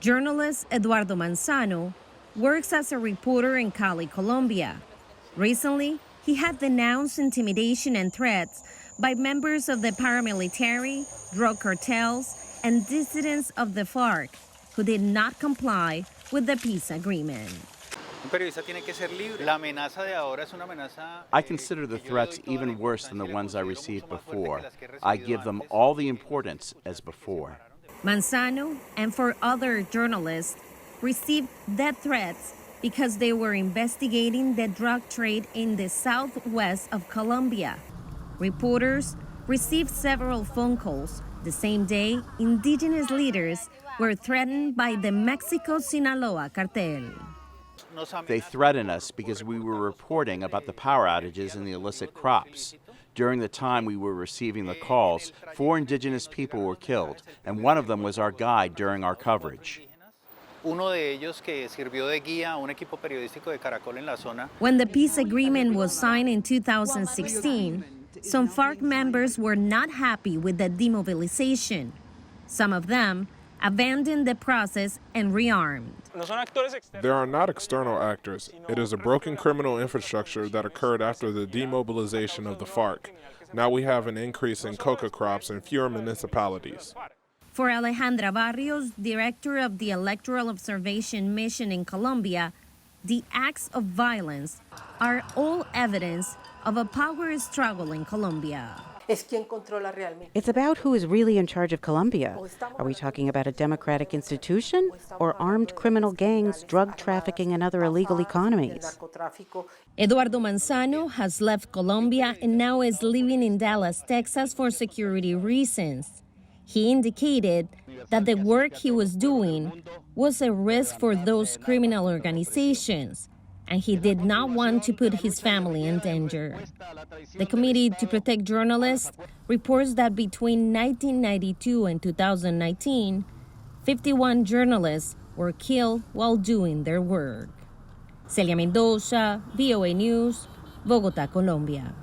Journalist Eduardo Manzano works as a reporter in Cali, Colombia. Recently, he had denounced intimidation and threats by members of the paramilitary, drug cartels, and dissidents of the FARC who did not comply with the peace agreement. I consider the threats even worse than the ones I received before. I give them all the importance as before. Manzano and 4 other journalists received death threats because they were investigating the drug trade in the southwest of Colombia. Reporters received several phone calls. The same day, indigenous leaders were threatened by the Mexico-Sinaloa cartel. They threatened us because we were reporting about the power outages and the illicit crops. During the time we were receiving the calls, 4 indigenous people were killed, and one of them was our guide during our coverage. When the peace agreement was signed in 2016, some FARC members were not happy with the demobilization. Some of them abandoned the process and rearmed. There are not external actors. It is a broken criminal infrastructure that occurred after the demobilization of the FARC. Now we have an increase in coca crops and fewer municipalities. For Alejandra Barrios, director of the Electoral Observation Mission in Colombia, the acts of violence are all evidence of a power struggle in Colombia. It's about who is really in charge of Colombia. Are we talking about a democratic institution or armed criminal gangs, drug trafficking, and other illegal economies? Eduardo Manzano has left Colombia and now is living in Dallas, Texas for security reasons. He indicated that the work he was doing was a risk for those criminal organizations, and he did not want to put his family in danger. The Committee to Protect Journalists reports that between 1992 and 2019, 51 journalists were killed while doing their work. Celia Mendoza, VOA News, Bogota, Colombia.